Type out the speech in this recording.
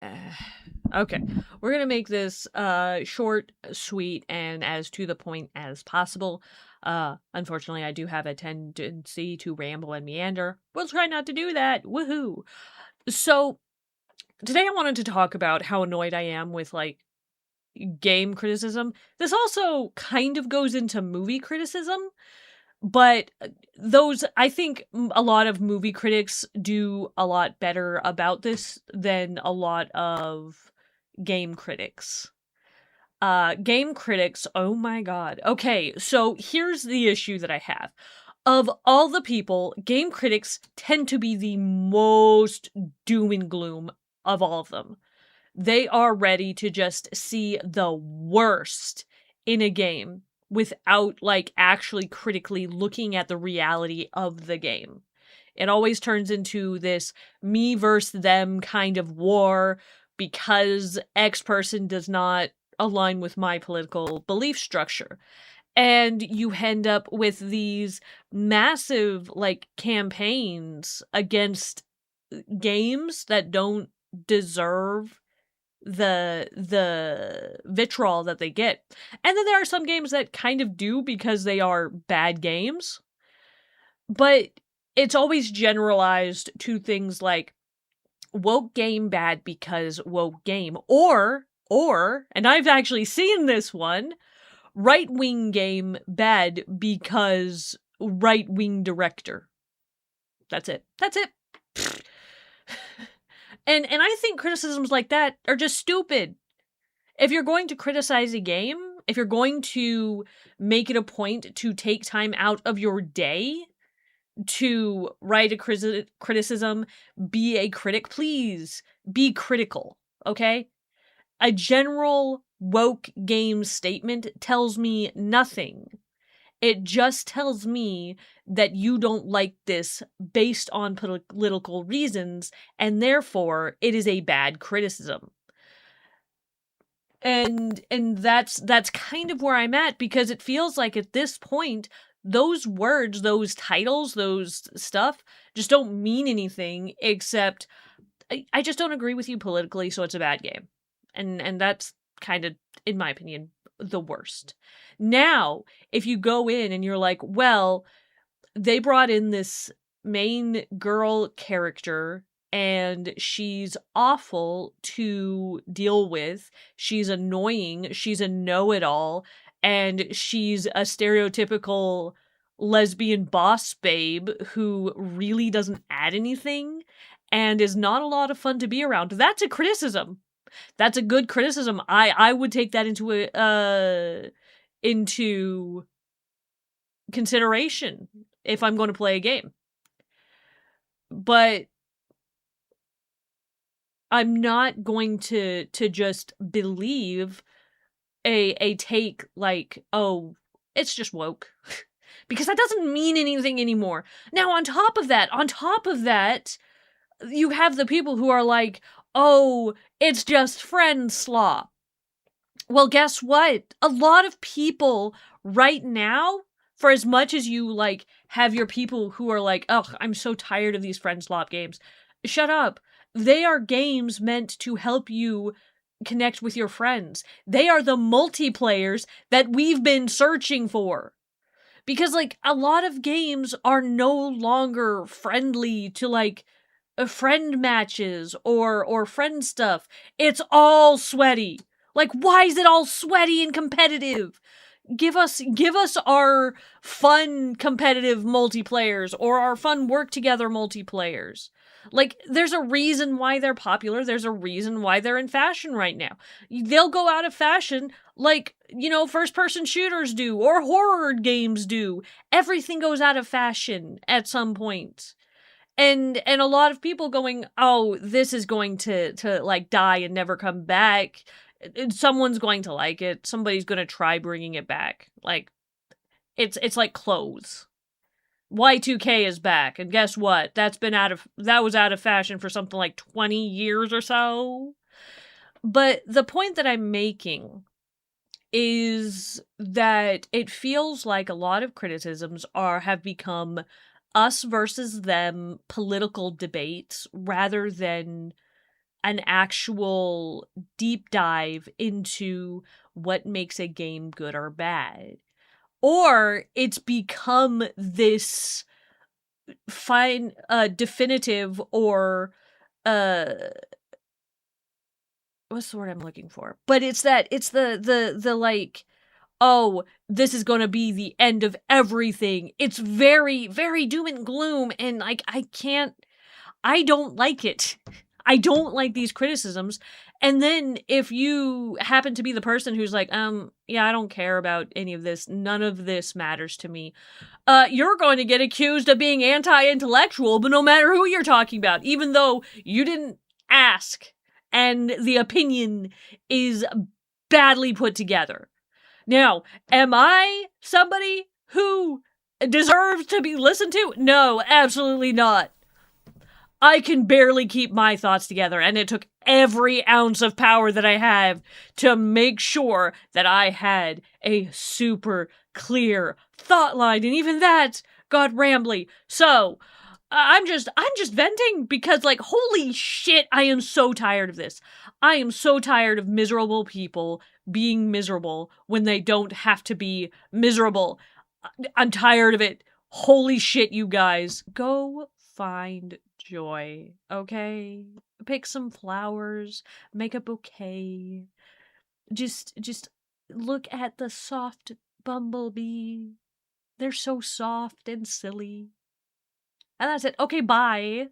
Okay, we're gonna make this short, sweet, and as to the point as possible. Unfortunately, I do have a tendency to ramble and meander. We'll try not to do that. Woohoo! So today I wanted to talk about how annoyed I am with like game criticism. This also kind of goes into movie criticism, but those I think a lot of movie critics do a lot better about this than a lot of game critics. Game critics, oh my god. Okay, so here's the issue that I have. Of all the people, game critics tend to be the most doom and gloom of all of them. They are ready to just see the worst in a game without like actually critically looking at the reality of the game. It always turns into this me versus them kind of war because X person does not align with my political belief structure. And you end up with these massive like campaigns against games that don't deserve the vitriol that they get. And then there are some games that kind of do because they are bad games. But it's always generalized to things like woke game bad because woke game or and I've actually seen this one, right-wing game bad because right-wing director. That's it. That's it. And I think criticisms like that are just stupid. If you're going to criticize a game, if you're going to make it a point to take time out of your day to write a criticism, be a critic, please be critical, okay? A general woke game statement tells me nothing. It just tells me that you don't like this based on political reasons, and therefore it is a bad criticism. And that's kind of where I'm at, because it feels like at this point those words, those titles, those stuff just don't mean anything except I just don't agree with you politically, so it's a bad game. And that's kind of, in my opinion, the worst. Now, if you go in and you're like, well, they brought in this main girl character and she's awful to deal with. She's annoying. She's a know-it-all. And she's a stereotypical lesbian boss babe who really doesn't add anything and is not a lot of fun to be around. That's a criticism. That's a good criticism. I would take that into consideration if I'm going to play a game. But I'm not going to just believe a take like, oh, it's just woke. Because that doesn't mean anything anymore. Now, on top of that, you have the people who are like, oh, it's just friend slop. Well, guess what? A lot of people right now, for as much as you like have your people who are like, oh, I'm so tired of these friend slop games. Shut up. They are games meant to help you connect with your friends. They are the multiplayers that we've been searching for. Because like a lot of games are no longer friendly to like friend matches or friend stuff. It's all sweaty. Like, why is it all sweaty and competitive? Give us our fun competitive multiplayers or our fun work together multiplayers. Like, there's a reason why they're popular. There's a reason why they're in fashion right now. They'll go out of fashion like, first person shooters do or horror games do. Everything goes out of fashion at some point. And a lot of people going, oh, this is going to like die and never come back. Someone's going to like it. Somebody's going to try bringing it back. Like, it's like clothes. Y2K is back, and guess what? That was out of fashion for something like 20 years or so. But the point that I'm making is that it feels like a lot of criticisms have become us versus them political debates rather than an actual deep dive into what makes a game good or bad. Or it's become this fine definitive or uh what's the word I'm looking for? But it's the like, oh, this is going to be the end of everything. It's very, very doom and gloom. And like, I don't like it. I don't like these criticisms. And then if you happen to be the person who's like, yeah, I don't care about any of this. None of this matters to me. You're going to get accused of being anti-intellectual, but no matter who you're talking about, even though you didn't ask and the opinion is badly put together. Now, am I somebody who deserves to be listened to? No, absolutely not. I can barely keep my thoughts together, and it took every ounce of power that I have to make sure that I had a super clear thought line, and even that got rambly. So, I'm just venting because, like, holy shit, I am so tired of this. I am so tired of miserable people being miserable when they don't have to be miserable. I'm tired of it. Holy shit, you guys. Go find joy, okay? Pick some flowers, make a bouquet. Just look at the soft bumblebee. They're so soft and silly. And that's it. Okay, bye.